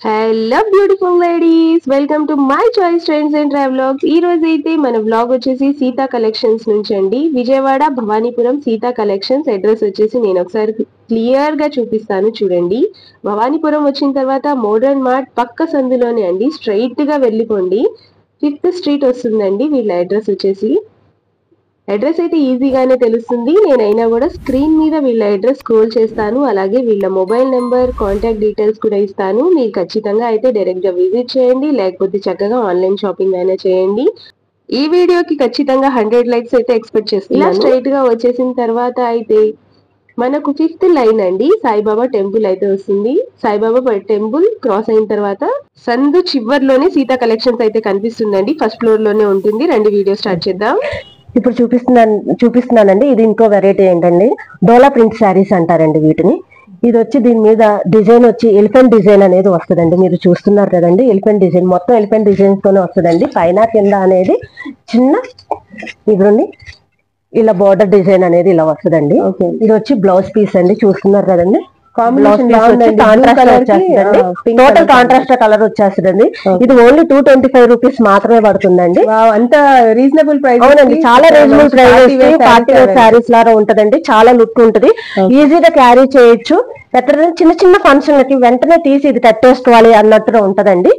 Hello beautiful ladies, welcome to my choice trends and travelogues. ఈ రోజు అయితే మన వ్లాగ్ వచ్చేసి సీతా కలెక్షన్స్ నుంచి అండి. విజయవాడ భవానీపురం సీతా కలెక్షన్స్. అడ్రస్ వచ్చేసి నేను ఒకసారి క్లియర్ గా చూపిస్తాను చూడండి. భవానీపురం వచ్చిన తర్వాత మోడర్న్ మార్ట్ పక్క సందులోనే అండి. స్ట్రైట్ గా వెళ్ళిపోండి, 5th స్ట్రీట్ వస్తుందండి వీళ్ళ అడ్రస్ వచ్చేసి. అడ్రస్ అయితే ఈజీగానే తెలుస్తుంది. నేనైనా కూడా స్క్రీన్ మీద వీళ్ళ అడ్రస్ స్క్రోల్ చేస్తాను, అలాగే వీళ్ళ మొబైల్ నెంబర్, కాంటాక్ట్ డీటెయిల్స్ కూడా ఇస్తాను. మీరు ఖచ్చితంగా అయితే డైరెక్ట్ గా విజిట్ చేయండి, లేకపోతే చక్కగా ఆన్లైన్ షాపింగ్ అయినా చేయండి. ఈ వీడియోకి ఖచ్చితంగా 100 లైక్స్ అయితే ఎక్స్పెక్ట్ చేస్తున్నాను. ఇలా స్ట్రైట్ గా వచ్చేసిన తర్వాత అయితే మనకు 5th లైన్ అండి సాయిబాబా టెంపుల్ అయితే వస్తుంది. సాయిబాబా టెంపుల్ క్రాస్ అయిన తర్వాత సందు చివర్లోనే సీతా కలెక్షన్స్ అయితే కనిపిస్తుందండి. ఫస్ట్ ఫ్లోర్ లోనే ఉంటుంది. రండి వీడియో స్టార్ట్ చేద్దాం. ఇప్పుడు చూపిస్తున్నానండి. ఇది ఇంకో వెరైటీ ఏంటండి, డోలా ప్రింట్ శారీస్ అంటారండి వీటిని. ఇది వచ్చి దీని మీద డిజైన్ వచ్చి ఎలిఫెంట్ డిజైన్ అనేది వస్తుందండి. మీరు చూస్తున్నారు కదండి, ఎలిఫెంట్ డిజైన్ మొత్తం ఎలిఫెంట్ డిజైన్స్ తోనే వస్తుందండి. పైన కింద అనేది చిన్న ఇదిగోండి ఇలా బోర్డర్ డిజైన్ అనేది ఇలా వస్తుందండి. ఇది వచ్చి బ్లౌజ్ పీస్ అండి, చూస్తున్నారు కదండి. టోటల్ కాంట్రాస్ట్ కలర్ వచ్చేస్తుందండి. ఇది ఓన్లీ 225 రూపీస్ మాత్రమే పడుతుందండి. అంత రీజనబుల్ ప్రైస్. అవునండి, చాలా reasonable price. Party wear sarees లాగా ఉంటదండి, చాలా లుక్ ఉంటది, ఈజీగా క్యారీ చేయొచ్చు. ఎక్కడైనా చిన్న చిన్న ఫంక్షన్లకి వెంటనే తీసి ఇది కట్టేసుకోవాలి అన్నట్టుగా ఉంటదండి.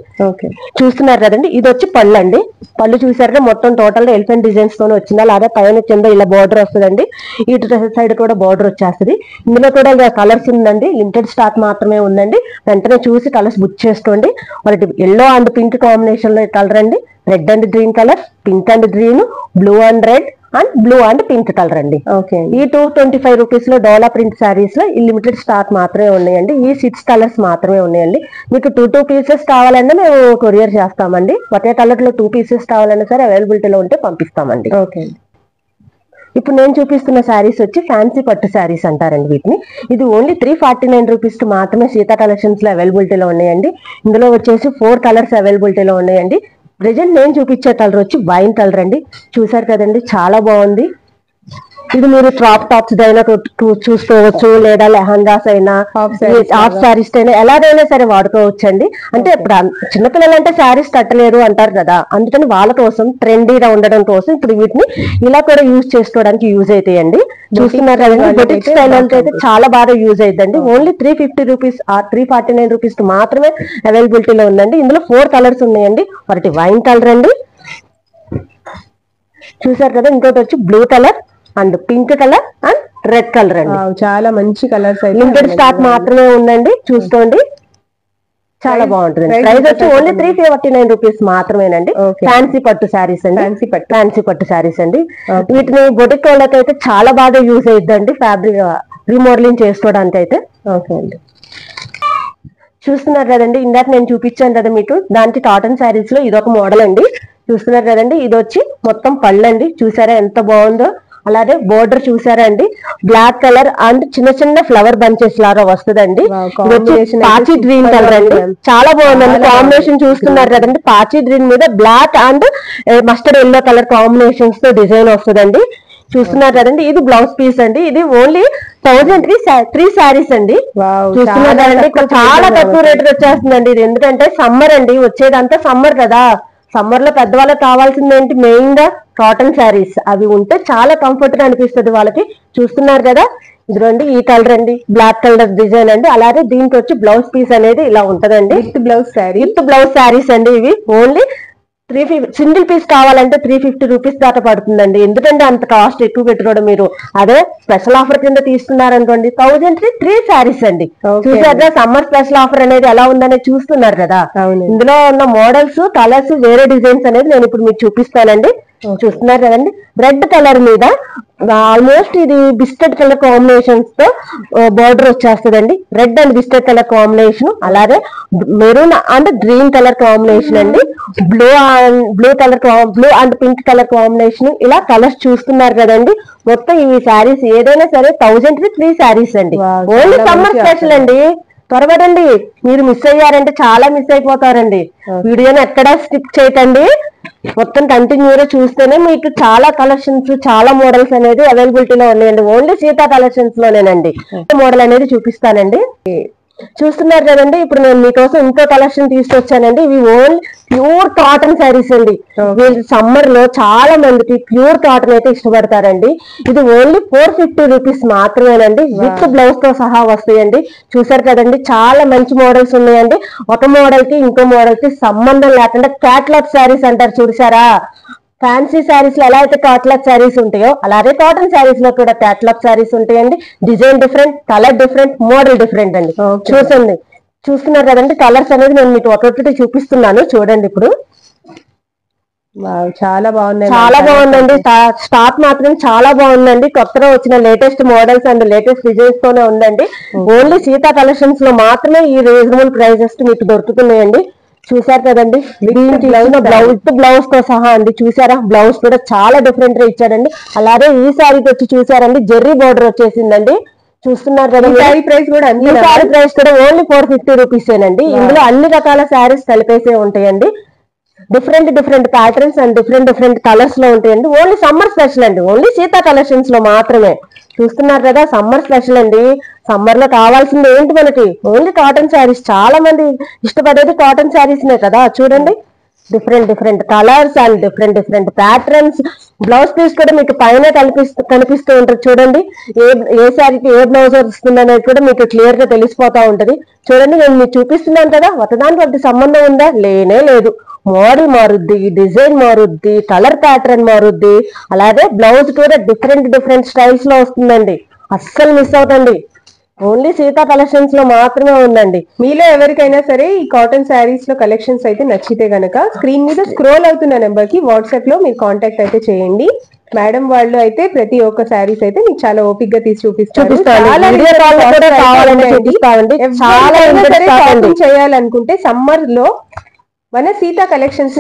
చూస్తున్నారు కదండి, ఇది వచ్చి పళ్ళు అండి. పళ్ళు చూసారా, మొత్తం టోటల్ గా ఎలిఫెంట్ డిజైన్స్ తోనే వచ్చిందా, లేదా పైన కింద ఇలా బోర్డర్ వస్తుందండి. ఇటు సైడ్ కూడా బోర్డర్ వచ్చేస్తుంది. ఇందులో కూడా ఇలా కలర్స్ ఉందండి, లిమిటెడ్ స్టాక్ మాత్రమే ఉందండి. వెంటనే చూసి కలర్స్ బుక్ చేసుకోండి. వాటి ఎల్లో అండ్ పింక్ కాంబినేషన్ లో కలర్ అండి, red and green colour, pink and green, blue and red and blue and pink colour అండి. ఈ 225 రూపీస్ లో డోలా ప్రింట్ శారీస్ లో ఈ లిమిటెడ్ స్టాక్ మాత్రమే ఉన్నాయండి. ఈ 6 కలర్స్ మాత్రమే ఉన్నాయండి. మీకు 2 పీసెస్ కావాలన్నా మేము కొరియర్ చేస్తామండి. ఒకే కలర్ లో 2 పీసెస్ కావాలన్నా సరే అవైలబిలిటీలో ఉంటే పంపిస్తామండి. ఇప్పుడు నేను చూపిస్తున్న శారీస్ వచ్చి ఫ్యాన్సీ పట్టు శారీస్ అంటారండి వీటిని. ఇది ఓన్లీ 349 రూపీస్ కి మాత్రమే సీతా కలెక్షన్స్ లో అవైలబిలిటీలో ఉన్నాయండి. ఇందులో వచ్చేసి 4 కలర్స్ అవైలబిలిటీలో ఉన్నాయండి. ప్రెజెంట్ నేను చూపించే కలర్ వచ్చి వైన్ కలర్ అండి. చూసారు కదండి, చాలా బాగుంది. ఇది మీరు క్రాప్ టాప్స్ అయినా చూసుకోవచ్చు, లేదా లెహంగాస్ అయినా, హాఫ్ శారీస్ అయినా ఎలాగైనా సరే వాడుకోవచ్చు అండి. అంటే ఇప్పుడు చిన్నపిల్లలు అంటే శారీస్ కట్టలేరు అంటారు కదా, అందుకని వాళ్ళ కోసం ట్రెండీగా ఉండడం కోసం ఇప్పుడు వీటిని ఇలా కూడా యూజ్ చేసుకోవడానికి యూజ్ అవుతాయండి. చూస్తున్నారు కదండి, బొటిక్ స్టైల్ అయితే చాలా బాగా యూజ్ అవుతుందండి. ఓన్లీ 350 రూపీస్ 349 రూపీస్ మాత్రమే అవైలబిలిటీలో ఉందండి. ఇందులో 4 కలర్స్ ఉన్నాయండి. ఒకటి వైన్ కలర్ అండి, చూసారు కదా, ఇంకోటి వచ్చి blue colour and pink colour and red colour అండి. చాలా మంచి కలర్స్. లిమిటెడ్ స్టాక్ మాత్రమే ఉందండి, చూసుకోండి. చాలా బాగుంటుంది. ప్రైస్ వచ్చి ఓన్లీ 349 రూపీస్ మాత్రమేనండి. ఫ్యాన్సీ పట్టు శారీస్ అండి, ఫ్యాన్సీ పట్టు శారీస్ అండి. వీటిని బొటిక్ వాళ్ళకి అయితే చాలా బాగా యూజ్ అవుతుందండి, ఫ్యాబ్రిక్ రీమోడలింగ్ చేసుకోవడానికి అయితే. ఓకే అండి, చూస్తున్నారు కదండి, ఇందాక నేను చూపించాను కదా మీకు, దానికి కాటన్ శారీస్ లో ఇదొక మోడల్ అండి. చూస్తున్నారు కదండి, ఇది వచ్చి మొత్తం పళ్ళు అండి. చూసారా ఎంత బాగుందో. అలాగే బోర్డర్ చూసారా అండి, బ్లాక్ కలర్ అండ్ చిన్న చిన్న ఫ్లవర్ బంచెస్ లాగా వస్తుందండి. పాచి గ్రీన్ కలర్ అండి, చాలా బాగుందండి కాంబినేషన్. చూస్తున్నారు కదండి, పాచి గ్రీన్ మీద black and mustard yellow colour combinations తో డిజైన్ వస్తుందండి. చూస్తున్నారు కదండి, ఇది బ్లౌజ్ పీస్ అండి. ఇది ఓన్లీ 1003 శారీస్ అండి. చూస్తున్నారు కదండి, చాలా తక్కువ రేట్ వచ్చేస్తుందండి. ఇది ఎందుకంటే సమ్మర్ అండి, వచ్చేదంతా సమ్మర్ కదా. సమ్మర్ లో పెద్దవాళ్ళకి కావాల్సింది ఏంటి, మెయిన్ గా కాటన్ శారీస్. అవి ఉంటే చాలా కంఫర్ట్ గా అనిపిస్తుంది వాళ్ళకి. చూస్తున్నారు కదా, ఇదిగోండి ఈ కలర్ అండి, బ్లాక్ కలర్ డిజైన్ అండి. అలాగే దీనికి వచ్చి బ్లౌజ్ పీస్ అనేది ఇలా ఉంటదండి. విత్ బ్లౌజ్ శారీస్ అండి. ఇవి ఓన్లీ 350 సింగిల్ పీస్ కావాలంటే 350 రూపీస్ దాకా పడుతుందండి. ఎందుకంటే అంత కాస్ట్ ఎక్కువ పెట్టుకోవడం. మీరు అదే స్పెషల్ ఆఫర్ కింద తీసుకున్నారనుకోండి 1003 శారీస్ అండి. చూసారా, సమ్మర్ స్పెషల్ ఆఫర్ అనేది ఎలా ఉందనేది చూస్తున్నారు కదా. ఇందులో ఉన్న మోడల్స్, కలర్స్, వేరే డిజైన్స్ అనేది నేను ఇప్పుడు మీకు చూపిస్తానండి. చూస్తున్నారు కదండి, రెడ్ కలర్ మీద ఆల్మోస్ట్ ఇది బిస్కెట్ కలర్ కాంబినేషన్స్ తో బోర్డర్ వచ్చేస్తుందండి. Red and biscuit colour combination, అలాగే maroon and green colour combination అండి. Blue and pink colour combination. ఇలా కలర్స్ చూస్తున్నారు కదండి. మొత్తం ఈ శారీస్ ఏదైనా సరే 1003 శారీస్ అండి. ఓన్లీ సమ్మర్ స్పెషల్ అండి. త్వరపడండి, మీరు మిస్ అయ్యారంటే చాలా మిస్ అయిపోతారండి. వీడియోని ఎక్కడా స్కిప్ చేయకండి, మొత్తం కంటిన్యూగా చూస్తేనే మీకు చాలా కలెక్షన్స్, చాలా మోడల్స్ అనేది అవైలబిలిటీలో ఉన్నాయండి. ఓన్లీ సీతా కలెక్షన్స్ లోనేనండి మోడల్ అనేది చూపిస్తానండి. చూస్తున్నారు కదండి, ఇప్పుడు నేను మీకోసం ఇంకో కలెక్షన్ తీసుకొచ్చానండి. ఇవి ఓన్లీ ప్యూర్ కాటన్ శారీస్ అండి. వీళ్ళు సమ్మర్ లో చాలా మందికి ప్యూర్ కాటన్ అయితే ఇష్టపడతారండి. ఇది ఓన్లీ 450 రూపీస్ మాత్రమేనండి. విత్ బ్లౌజ్ తో సహా వస్తాయండి. చూసారు కదండి, చాలా మంచి మోడల్స్ ఉన్నాయండి. ఒక మోడల్ కి ఇంకో మోడల్ కి సంబంధం లేకుండా క్యాట్లాగ్ శారీస్ అంటారు చూసారా. ఫ్యాన్సీ శారీస్ లో ఎలా అయితే క్యాట్లాగ్ శారీస్ ఉంటాయో అలాగే కాటన్ శారీస్ లో కూడా క్యాట్లాగ్ శారీస్ ఉంటాయండి. Design different, colour different, model different అండి. చూసండి, చూస్తున్నారు కదండి, కలర్స్ అనేది నేను మీకు ఒక్కొక్కటి చూపిస్తున్నాను చూడండి. ఇప్పుడు చాలా బాగున్నాయి, చాలా బాగుందండి. స్టాక్ మాత్రం చాలా బాగుందండి. కొత్తగా వచ్చిన latest models and latest designs తోనే ఉందండి. ఓన్లీ సీతా కలెక్షన్స్ లో మాత్రమే ఈ రీజనబుల్ ప్రైజెస్ మీకు దొరుకుతున్నాయండి. చూసారు కదండి, బ్లౌజ్ తో సహా అండి. చూసారా, బ్లౌజ్ కూడా చాలా డిఫరెంట్ గా ఇచ్చాడండి. అలాగే ఈ శారీకి వచ్చి చూసారండి, జెర్రీ బోర్డర్ వచ్చేసిందండి. చూస్తున్నారు కదా, ఈ శారీ ప్రైస్ కూడా ఓన్లీ 450 రూపీసేనండి. ఇందులో అన్ని రకాల శారీస్ కలిపేసే ఉంటాయండి. Different different patterns and different different colours లో ఉంటాయండి. ఓన్లీ సమ్మర్ స్పెషల్ అండి, ఓన్లీ సీతా కలెక్షన్స్ లో మాత్రమే. చూస్తున్నారు కదా, సమ్మర్ స్పెషల్ అండి. సమ్మర్ లో కావాల్సింది ఏంటి మనకి, ఓన్లీ కాటన్ శారీస్. చాలా మంది ఇష్టపడేది కాటన్ శారీస్ నే కదా. చూడండి, different different colours and different different patterns. Blouse piece కూడా మీకు పైన కనిపిస్తూ ఉంటుంది చూడండి. ఏ శారీకి ఏ బ్లౌజ్ వస్తుంది అనేది కూడా మీకు క్లియర్ గా తెలిసిపోతా ఉంటది. చూడండి, నేను మీకు చూపిస్తున్నాను కదా, ఒకదానికి ఒకటి సంబంధం ఉందా, లేనే లేదు. మోడల్ మారుద్ది, డిజైన్ మారుద్ది, కలర్ ప్యాటర్న్ మారుద్ది. అలాగే బ్లౌజ్ కూడా డిఫరెంట్ డిఫరెంట్ స్టైల్స్ లో వస్తుందండి. అస్సలు మిస్ అవుతండి. ఓన్లీ సీతా కలెక్షన్స్ లో మాత్రమే ఉందండి. మీలో ఎవరికైనా సరే ఈ కాటన్ శారీస్ లో కలెక్షన్స్ అయితే నచ్చితే గనక స్క్రీన్ మీద స్క్రోల్ అవుతున్న నెంబర్ కి వాట్సాప్ లో మీరు కాంటాక్ట్ అయితే చేయండి. మేడం వాళ్ళు అయితే ప్రతి ఒక్క శారీస్ అయితే మీకు చాలా ఓపిక్ గా తీసి చూపిస్తారు. చేయాలనుకుంటే సమ్మర్ లో మన సీతా కలెక్షన్స్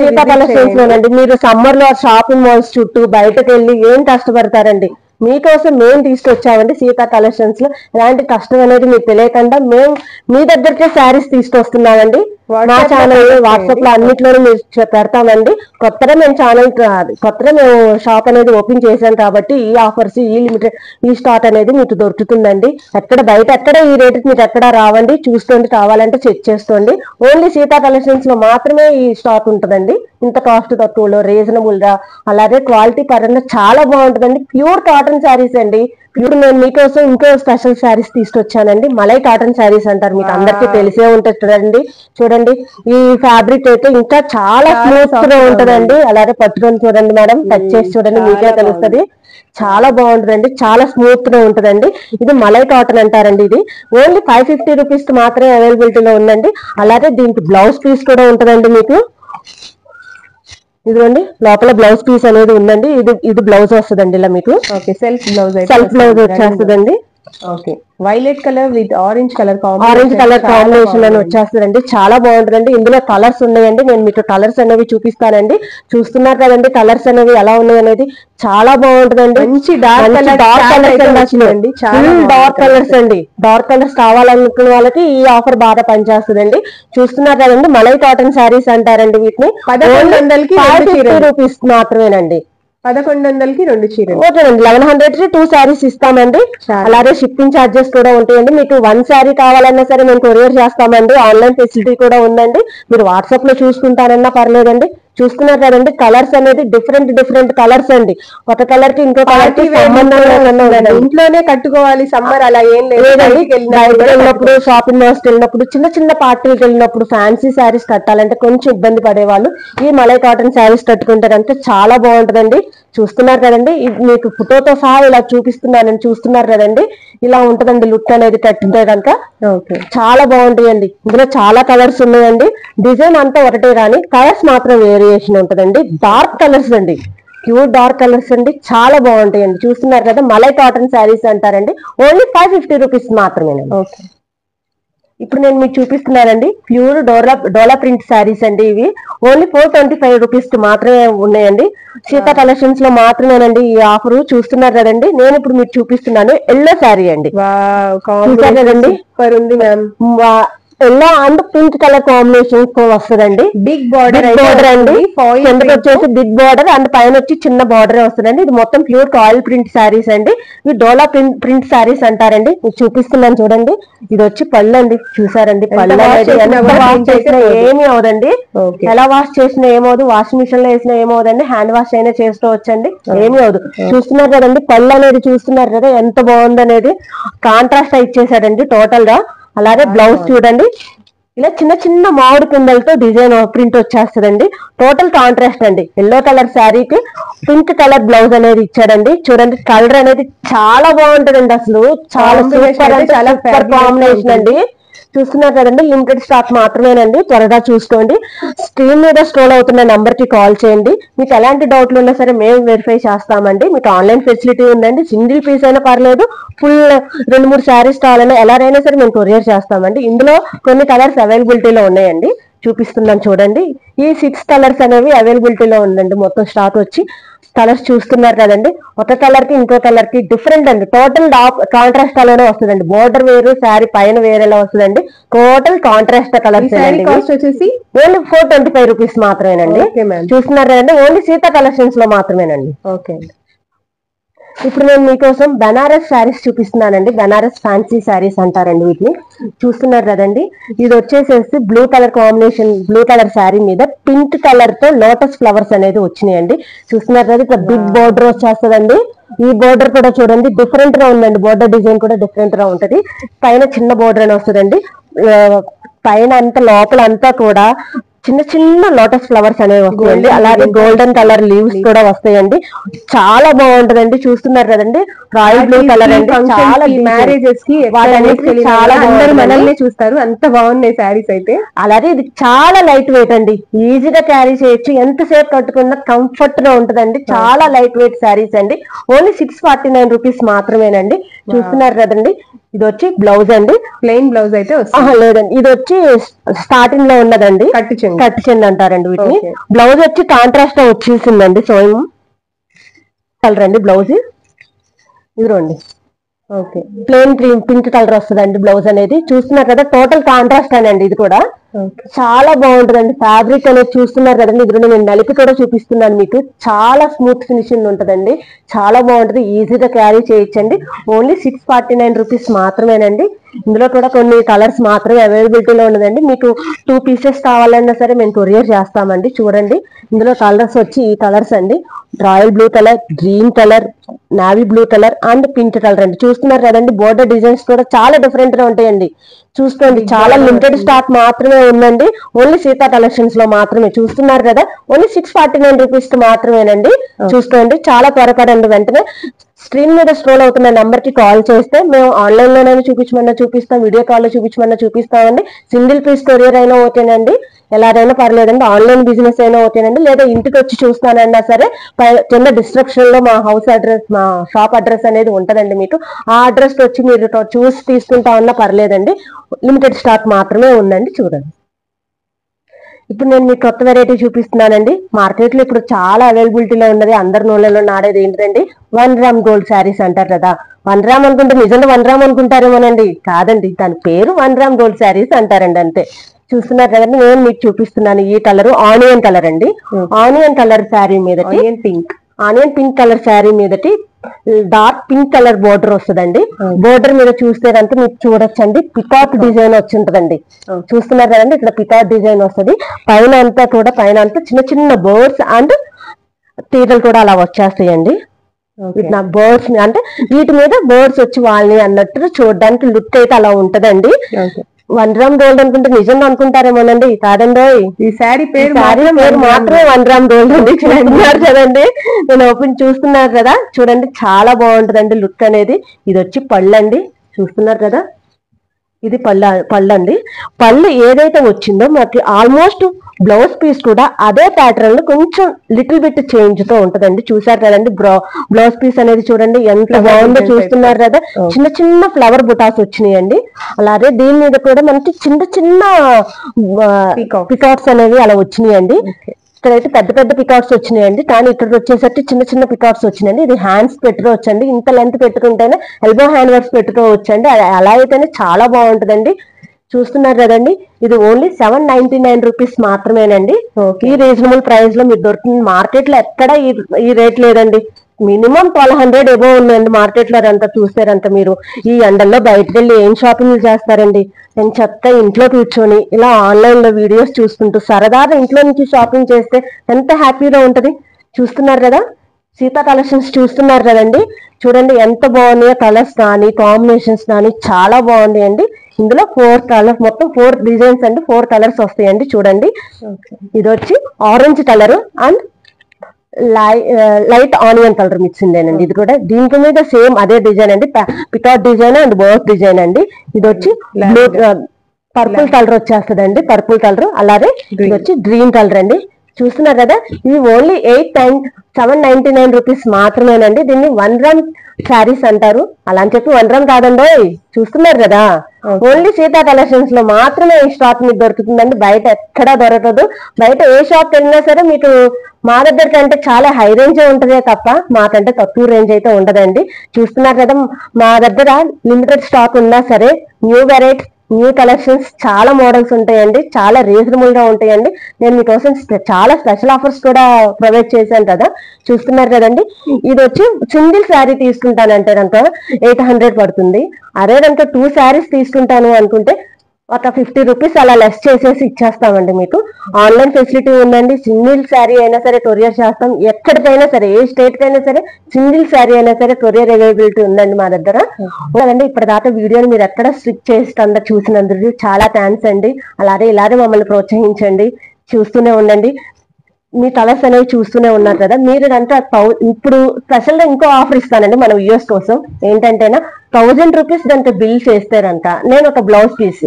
లోనండి. మీరు సమ్మర్ లో షాపింగ్ మాల్స్ చుట్టూ బయటకు వెళ్ళి ఏం కష్టపడతారండి. మీకోసం మేము తీసుకొచ్చామండి సీతా కలెక్షన్స్ లో. ఎలాంటి కష్టం అనేది మీకు తెలియకుండా మేము మీ దగ్గరకే శారీస్ తీసుకొస్తున్నామండి. మా ఛానల్ వాట్సాప్ లో అన్నిట్లోనూ మీరు పెడతామండి. కొత్తగా మేము షాప్ అనేది ఓపెన్ చేశాం కాబట్టి ఈ ఆఫర్స్, ఈ లిమిటెడ్ ఈ స్టాక్ అనేది మీకు దొరుకుతుందండి. ఎక్కడ ఈ రేటుకి మీకు ఎక్కడ రావండి. చూసుకోండి, కావాలంటే చెక్ చేసుకోండి. ఓన్లీ సీతా కలెక్షన్స్ లో మాత్రమే ఈ స్టాక్ ఉంటుందండి. ఇంత కాస్ట్ తక్కువలో, రీజనబుల్ గా, అలాగే క్వాలిటీ పరంగా చాలా బాగుంటుందండి. ప్యూర్ కాటన్ శారీస్ అండి. ఇప్పుడు నేను మీకోసం ఇంకో స్పెషల్ శారీస్ తీసుకొచ్చానండి. మలై కాటన్ శారీస్ అంటారు, మీకు అందరికీ తెలిసే ఉంటుంది చూడండి. ఈ ఫ్యాబ్రిక్ అయితే ఇంకా చాలా స్మూత్ గా ఉంటదండి. అలాగే పట్టుకొని చూడండి మేడం, టచ్ చేసి చూడండి, మీకే తెలుస్తుంది. చాలా బాగుంటుందండి, చాలా స్మూత్ గా ఉంటదండి. ఇది మలై కాటన్ అంటారండి. ఇది ఓన్లీ 550 రూపీస్ మాత్రమే అవైలబిలిటీలో ఉందండి. అలాగే దీనికి బ్లౌజ్ పీస్ కూడా ఉంటదండి మీకు. ఇదిగోండి, లోపల బ్లౌజ్ పీస్ అనేది ఉందండి. ఇది బ్లౌజ్ వస్తుందండి ఇలా మీకు. సెల్ఫ్ బ్లౌజ్ వచ్చేస్తుందండి. Okay, violet colour with orange colour combination అని వచ్చేస్తుందండి. చాలా బాగుంటుందండి. ఇందులో కలర్స్ ఉన్నాయండి. నేను మీకు కలర్స్ అనేవి చూపిస్తానండి. చూస్తున్నారు కదండి, కలర్స్ అనేవి ఎలా ఉన్నాయి అనేది. చాలా బాగుంటుందండి. మంచి డార్క్ కలర్స్ అండి. డార్క్ కలర్స్ కావాలనుకున్న వాళ్ళకి ఈ ఆఫర్ బాగా పనిచేస్తుందండి. చూస్తున్నారు కదండి, మలై కాటన్ శారీస్ అంటారండి వీటిని. 1150 రూపీస్ మాత్రమేనండి. 1100కి 2 చీరలు. ఓకేనండి, 1100 కి 2 శారీస్ ఇస్తామండి. అలాగే షిప్పింగ్ ఛార్జెస్ కూడా ఉంటాయండి. మీకు 1 శారీ కావాలన్నా సరే మేము కొరియర్ చేస్తామండి. ఆన్లైన్ ఫెసిలిటీ కూడా ఉందండి. మీరు వాట్సాప్ లో చూసుకుంటానన్నా పర్లేదండి. చూస్తున్నారు కదండి, కలర్స్ అనేది డిఫరెంట్ డిఫరెంట్ కలర్స్ అండి. ఒక కలర్ కి ఇంకో కలర్ కి ఇంట్లోనే కట్టుకోవాలి సమ్మర్ అలా ఏం లేదండి. బయటకు వెళ్ళినప్పుడు, షాపింగ్ మాల్స్ వెళ్ళినప్పుడు, చిన్న చిన్న పార్టీలకు వెళ్ళినప్పుడు ఫ్యాన్సీ శారీస్ కట్టాలంటే కొంచెం ఇబ్బంది పడేవాళ్ళు ఈ మలై కాటన్ శారీస్ కట్టుకుంటారంటే చాలా బాగుంటదండి. చూస్తున్నారు కదండి, మీకు ఫోటోతో సహా ఇలా చూపిస్తున్నానని చూస్తున్నారు కదండి. ఇలా ఉంటదండి లుక్ అనేది కట్టితే కనుక. చాలా బాగుంటాయండి. ఇందులో చాలా కలర్స్ ఉన్నాయండి. డిజైన్ అంతా ఒకటే కానీ కలర్స్ మాత్రం వేరియేషన్ ఉంటదండి. డార్క్ కలర్స్ అండి, ప్యూర్ డార్క్ కలర్స్ అండి. చాలా బాగుంటాయండి. చూస్తున్నారు కదా, మలై కాటన్ శారీస్ అంటారండి. ఓన్లీ 550 రూపీస్ మాత్రమేనండి. ఓకే, ఇప్పుడు నేను మీకు చూపిస్తున్నానండి ప్యూర్ డోలా ప్రింట్ శారీస్ అండి. ఇవి ఓన్లీ 425 రూపీస్ మాత్రమే ఉన్నాయండి. సీతా కలెక్షన్స్ లో మాత్రమేనండి ఈ ఆఫర్. చూస్తున్నారు కదండి, నేను ఇప్పుడు మీకు చూపిస్తున్నాను ఎల్లో శారీ అండి. కదండి, సూపర్ ఉంది ma'am. Yellow and pink colour combination తో వస్తుందండి. బిగ్ బార్డర్ అండి, కిందకి వచ్చేసి బిగ్ బార్డర్ అండ్ పైన వచ్చి చిన్న బార్డర్ వస్తుందండి. ఇది మొత్తం ప్యూర్ ఆయిల్ ప్రింట్ శారీస్ అండి. ఇవి డోలా ప్రింట్ శారీస్ అంటారండి. మీకు చూపిస్తున్నాను చూడండి. ఇది వచ్చి పళ్ళు అండి, చూసారండి పళ్ళు ఏమీ అవదండి. ఎలా వాష్ చేసినా ఏమవుదు, వాషింగ్ మిషన్ లో వేసినా ఏమవుదండి, హ్యాండ్ వాష్ అయినా చేసుకోవచ్చండి, ఏమీ అవదు. చూస్తున్నారు కదండి పళ్ళు అనేది, చూస్తున్నారు కదా ఎంత బాగుందనేది. కాంట్రాస్ట్ ఇచ్చేసాడండి టోటల్ గా. అలాగే బ్లౌజ్ చూడండి, ఇలా చిన్న చిన్న మామిడి పిందలతో డిజైన్ ప్రింట్ వచ్చేస్తుందండి. టోటల్ కాంట్రాస్ట్ అండి. ఎల్లో కలర్ శారీకి పింక్ కలర్ బ్లౌజ్ అనేది ఇచ్చాడండి. చూడండి కలర్ అనేది చాలా బాగుంటదండి, అసలు చాలా సూపర్ కాంబినేషన్ అండి. చూస్తున్నారు కదండి, లిమిటెడ్ స్టాక్ మాత్రమేనండి, త్వరగా చూసుకోండి. స్క్రీన్ మీద స్క్రోల్ అవుతున్న నంబర్ కి కాల్ చేయండి. మీకు ఎలాంటి డౌట్లు ఉన్నా సరే మేము వెరిఫై చేస్తామండి. మీకు ఆన్లైన్ ఫెసిలిటీ ఉందండి. సింగిల్ పీస్ అయినా పర్లేదు, ఫుల్ 2-3 శారీస్ కావాలన్నా ఎలాగైనా సరే మేము కొరియర్ చేస్తామండి. ఇందులో కొన్ని కలర్స్ అవైలబిలిటీలో ఉన్నాయండి, చూపిస్తున్నాను చూడండి. ఈ 6 కలర్స్ అనేవి అవైలబిలిటీలో ఉందండి. మొత్తం స్టాక్ వచ్చి కలర్స్ చూస్తున్నారు కదండి. ఒక కలర్ కి ఇంకో కలర్ కి డిఫరెంట్ అండి. టోటల్ కాంట్రాస్ట్ అలానే వస్తుందండి. బోర్డర్ వేరు, శారీ పైన వేరేలా వస్తుందండి. టోటల్ కాంట్రాస్ట్ కలర్స్ వచ్చేసి ఓన్లీ 425 రూపీస్ మాత్రమేనండి. చూస్తున్నారు కదండి, ఓన్లీ సీతా కలెక్షన్స్ లో మాత్రమేనండి. ఓకే అండి. ఇప్పుడు నేను మీకోసం బనారస్ శారీస్ చూపిస్తున్నానండి. బనారస్ ఫ్యాన్సీ శారీస్ అంటారండి వీటిని. చూస్తున్నారు కదండి, ఇది వచ్చేసేసి blue colour combination, blue colour sari మీద పింక్ కలర్ తో లోటస్ ఫ్లవర్స్ అనేది వచ్చినాయండి. చూస్తున్నారు కదా, ఇక్కడ బిగ్ బోర్డర్ వచ్చేస్తుందండి. ఈ బోర్డర్ కూడా చూడండి డిఫరెంట్ గా ఉందండి. బోర్డర్ డిజైన్ కూడా డిఫరెంట్ గా ఉంటది. పైన చిన్న బోర్డర్ అని వస్తుందండి. పైన అంతా లోపల అంతా కూడా చిన్న చిన్న లోటస్ ఫ్లవర్స్ అనేవి వస్తాయండి. అలాగే గోల్డెన్ కలర్ లీవ్స్ కూడా వస్తాయండి. చాలా బాగుంటదండి. చూస్తున్నారు కదండి, రాయల్ బ్లూ కలర్ అండి. చాలా మ్యారేజెస్ కి చాలా అందరూ మనల్ని చూస్తారు, అంత బాగున్నాయి శారీస్ అయితే. అలాగే ఇది చాలా లైట్ వెయిట్ అండి, ఈజీగా క్యారీ చేయొచ్చు. ఎంతసేపు కట్టుకున్నా కంఫర్ట్ గా ఉంటదండి. చాలా లైట్ వెయిట్ శారీస్ అండి. ఓన్లీ 649 రూపీస్ మాత్రమేనండి. చూస్తున్నారు కదండి, ఇది వచ్చి బ్లౌజ్ అండి. ప్లెయిన్ బ్లౌజ్ అయితే లేదండి, ఇది వచ్చి స్టార్టింగ్ లో ఉన్నదండి, కట్టు చెండు అంటారండి వీటిని. బ్లౌజ్ వచ్చి కాంట్రాస్ట్ గా వచ్చేసిందండి. సోయం కలర్ అండి బ్లౌజ్. ఇది రండి, ఓకే ప్లెయిన్ పింక్ కలర్ వస్తుందండి బ్లౌజ్ అనేది. చూస్తున్నారు కదా, టోటల్ కాంట్రాస్ట్ అండి. ఇది కూడా చాలా బాగుంటదండి. ఫ్యాబ్రిక్ అనేది చూస్తున్నారు కదండి. ఇది నేను నలిపి కూడా చూపిస్తున్నాను మీకు. చాలా స్మూత్ ఫినిషింగ్ ఉంటదండి, చాలా బాగుంటది. ఈజీగా క్యారీ చేయొచ్చండి. ఓన్లీ 649 రూపీస్ మాత్రమేనండి. ఇందులో కూడా కొన్ని కలర్స్ మాత్రమే అవైలబిలిటీలో ఉన్నదండి. మీకు 2 పీసెస్ కావాలన్నా సరే మేము కొరియర్ చేస్తామండి. చూడండి, ఇందులో కలర్స్ వచ్చి ఈ కలర్స్ అండి. Royal blue colour, green colour, navy blue colour and pink colour అండి. చూస్తున్నారు కదండి, బోర్డర్ డిజైన్స్ కూడా చాలా డిఫరెంట్ గా ఉంటాయండి. చూసుకోండి, చాలా లిమిటెడ్ స్టాక్ మాత్రమే ఉందండి. ఓన్లీ సీతా కలెక్షన్స్ లో మాత్రమే. చూస్తున్నారు కదా, ఓన్లీ 649 రూపీస్ మాత్రమేనండి. చూసుకోండి, చాలా త్వరపడండి. వెంటనే స్క్రీన్ మీద స్క్రోల్ అవుతున్న నంబర్ కి కాల్ చేస్తే మేము ఆన్లైన్ లోనైనా చూపించమన్నా చూపిస్తాం, వీడియో కాల్ లో చూపించమన్నా చూపిస్తామండి. సింగిల్ పీస్ కొరియర్ అయినా ఓకేనండి, ఎలాగైనా పర్లేదండి. ఆన్లైన్ బిజినెస్ అయినా ఓకేనండి, లేదా ఇంటికి వచ్చి చూస్తానన్నా సరే కింద డిస్క్రిప్షన్ లో మా హౌస్ అడ్రస్, మా షాప్ అడ్రస్ అనేది ఉంటదండి. మీకు ఆ అడ్రస్ వచ్చి మీరు చూసి తీసుకుంటా ఉన్నా పర్లేదండి. లిమిటెడ్ స్టాక్ మాత్రమే ఉందండి. చూడండి, ఇప్పుడు నేను మీకు కొత్త వెరైటీ చూపిస్తున్నానండి. మార్కెట్ లో ఇప్పుడు చాలా అవైలబిలిటీలో ఉన్నది, అందరి నూళ్ళలో నాడేది ఏంటండి, 1 గ్రామ్ గోల్డ్ శారీస్ అంటారు కదా. 1 గ్రామ్ అనుకుంటే నిజంగా 1 గ్రామ్ అనుకుంటారేమోనండి, కాదండి, దాని పేరు 1 గ్రామ్ గోల్డ్ శారీస్ అంటారండి, అంతే. చూస్తున్నారు కదండి, నేను మీకు చూపిస్తున్నాను. ఈ కలర్ ఆనియన్ కలర్ అండి. ఆనియన్ కలర్ శారీ మీద ఆనియన్ పింక్ కలర్ శారీ మీదటి డార్క్ పింక్ కలర్ బోర్డర్ వస్తుందండి. బోర్డర్ మీద చూస్తే కనుక మీకు చూడొచ్చండి, పికాక్ డిజైన్ వచ్చి ఉంటదండి. చూస్తున్నారు కదండి, ఇక్కడ పికాక్ డిజైన్ వస్తుంది. పైన అంతా చిన్న చిన్న బర్డ్స్ అండ్ తీగలు కూడా అలా వచ్చేస్తాయండి. బర్డ్స్ అంటే వీటి మీద బర్డ్స్ వచ్చి వాళ్ళని అన్నట్టు చూడడానికి లుక్ అయితే అలా ఉంటదండి. 1 గ్రామ్ గోల్డ్ అనుకుంటే నిజంగా అనుకుంటారేమోనండి, కాదండి. ఈ శారీ పేరు మాత్రమే 1 గ్రామ్ గోల్డ్ అండి. చూస్తున్నారు కదండి, నేను ఓపెన్ చూస్తున్నారు కదా, చూడండి చాలా బాగుంటదండి లుక్ అనేది. ఇది వచ్చి పళ్ళు అండి. చూస్తున్నారు కదా, ఇది పళ్ళు అండి. పళ్ళు ఏదైతే వచ్చిందో మనకి ఆల్మోస్ట్ బ్లౌజ్ పీస్ కూడా అదే ప్యాటర్న్ లో కొంచెం లిటిల్ బిట్ చేంజ్ తో ఉంటదండి. చూసారు కదండి, బ్లౌజ్ పీస్ అనేది చూడండి ఎంత బాగుందో. చూస్తున్నారు కదా, చిన్న చిన్న ఫ్లవర్ బుటాస్ వచ్చినాయండి. అలాగే దీని మీద కూడా మనకి చిన్న చిన్న పికాక్స్ అనేవి అలా వచ్చినాయండి. ఇక్కడైతే పెద్ద పెద్ద పికాక్స్ వచ్చినాయండి, కానీ ఇక్కడ వచ్చేసరికి చిన్న చిన్న పికాక్స్ వచ్చినాయండి. ఇది హ్యాండ్స్ పెట్టుకోవచ్చండి, ఇంత లెంత్ పెట్టుకుంటేనే ఎల్బో హ్యాండ్ వర్క్స్ పెట్టుకోవచ్చండి. అలా అయితేనే చాలా బాగుంటుందండి. చూస్తున్నారు కదండి, ఇది ఓన్లీ 799 రూపీస్ మాత్రమేనండి. ఈ రీజనబుల్ ప్రైస్ లో మీరు దొరుకుతుంది. మార్కెట్ లో ఎక్కడ ఈ రేట్ లేదండి. మినిమం 1200 ఎబో ఉందండి మార్కెట్ లో. అదంతా చూసారంతా మీరు. ఈ ఎండల్లో బయటకు వెళ్ళి ఏం షాపింగ్ చేస్తారండి? నేను చెప్తా, ఇంట్లో కూర్చొని ఇలా ఆన్లైన్ లో వీడియోస్ చూసుకుంటూ సరదాగా ఇంట్లో నుంచి షాపింగ్ చేస్తే ఎంత హ్యాపీగా ఉంటది. చూస్తున్నారు కదా, సీతా కలెక్షన్స్ చూస్తున్నారు కదండి. చూడండి ఎంత బాగున్నాయో, కలర్స్ కానీ కాంబినేషన్స్ కానీ చాలా బాగున్నాయండి. ఇందులో 4 కలర్స్, మొత్తం 4 డిజైన్స్ అండి, 4 కలర్స్ వస్తాయండి. చూడండి, ఇది వచ్చి orange colour and light onion colour mix ఉందేనండి. ఇది కూడా దీంట్లో మీద సేమ్ అదే డిజైన్ అండి, peacock design and bird design అండి. ఇది వచ్చి బ్లూ పర్పుల్ కలర్ వచ్చేస్తుందండి, పర్పుల్ కలర్. అలాగే ఇది వచ్చి గ్రీన్ కలర్ అండి. చూస్తున్నారు కదా, ఇది ఓన్లీ 799 రూపీస్ మాత్రమేనండి. దీన్ని 1 గ్రామ్ శారీస్ అంటారు. అలా అని చెప్పి 1 గ్రామ్ కాదండి. చూస్తున్నారు కదా, ఓన్లీ సీతా కలెక్షన్స్ లో మాత్రమే ఈ స్టాక్ మీకు దొరుకుతుందండి. బయట ఎక్కడా దొరకదు. బయట ఏ షాప్ వెళ్ళినా సరే మీకు మా దగ్గర కంటే చాలా హై రేంజ్ ఉంటదే తప్ప మాకంటే తక్కువ రేంజ్ అయితే ఉండదండి. చూస్తున్నారు కదా, మా దగ్గర లిమిటెడ్ స్టాక్ ఉన్నా సరే న్యూ వెరైటీ, న్యూ కలెక్షన్స్, చాలా మోడల్స్ ఉంటాయండి. చాలా రీజనబుల్ గా ఉంటాయండి. నేను మీకోసం చాలా స్పెషల్ ఆఫర్స్ కూడా ప్రొవైడ్ చేశాను కదా. చూస్తున్నారు కదండి, ఇది వచ్చి సింగిల్ శారీ తీసుకుంటానంటే కనుక 800 పడుతుంది. అదే కనుక 2 శారీస్ తీసుకుంటాను అనుకుంటే ఒక 50 రూపీస్ అలా లెస్ చేసేసి ఇచ్చేస్తామండి. మీకు ఆన్లైన్ ఫెసిలిటీ ఉందండి. సింగిల్ శారీ అయినా సరే కొరియర్ చేస్తాం. ఎక్కడికైనా సరే, ఏ స్టేట్ కైనా సరే సింగిల్ శారీ అయినా సరే కొరియర్ అవైలబిలిటీ ఉందండి మా దగ్గర. కదండి, ఇప్పటిదాకా వీడియోని మీరు ఎక్కడ స్ట్రిక్ చేసి చూసినందుకు చాలా థ్యాంక్స్ అండి. అలాగే ఇలాగే మమ్మల్ని ప్రోత్సహించండి, చూస్తూనే ఉండండి. మీ కలర్స్ అనేవి చూస్తూనే ఉన్నారు కదా. మీరు అంటే ఇప్పుడు స్పెషల్ గా ఇంకో ఆఫర్ ఇస్తానండి మన వ్యూవర్స్ కోసం. ఏంటంటేనా, 1000 రూపీస్ దానికి బిల్ చేస్తారంట. నేను ఒక blouse piece,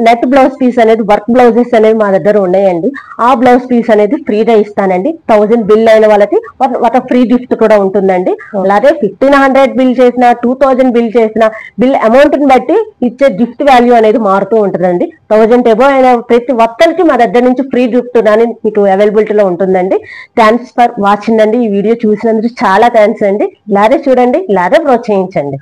net blouse piece అనేది, వర్క్ బ్లౌజెస్ అనేవి మా దగ్గర ఉన్నాయండి. ఆ బ్లౌజ్ పీస్ అనేది ఫ్రీగా ఇస్తానండి. 1000 బిల్ అయిన వాళ్ళకి ఒక ఫ్రీ గిఫ్ట్ కూడా ఉంటుందండి. అలాగే 1500 బిల్ చేసిన, 2000 బిల్ చేసిన, బిల్ అమౌంట్ ని బట్టి ఇచ్చే గిఫ్ట్ వాల్యూ అనేది మారుతూ ఉంటుందండి. 1000 ఎబో అయిన ప్రతి ఒక్కరికి మా దగ్గర నుంచి ఫ్రీ గిఫ్ట్ అనేది మీకు అవైలబిలిటీలో ఉంటుందండి. థ్యాంక్స్ ఫర్ వాచింగ్ అండి. ఈ వీడియో చూసినందుకు చాలా థ్యాంక్స్ అండి. ఇలాగే చూడండి, ఇలాగే ప్రోత్సహించండి.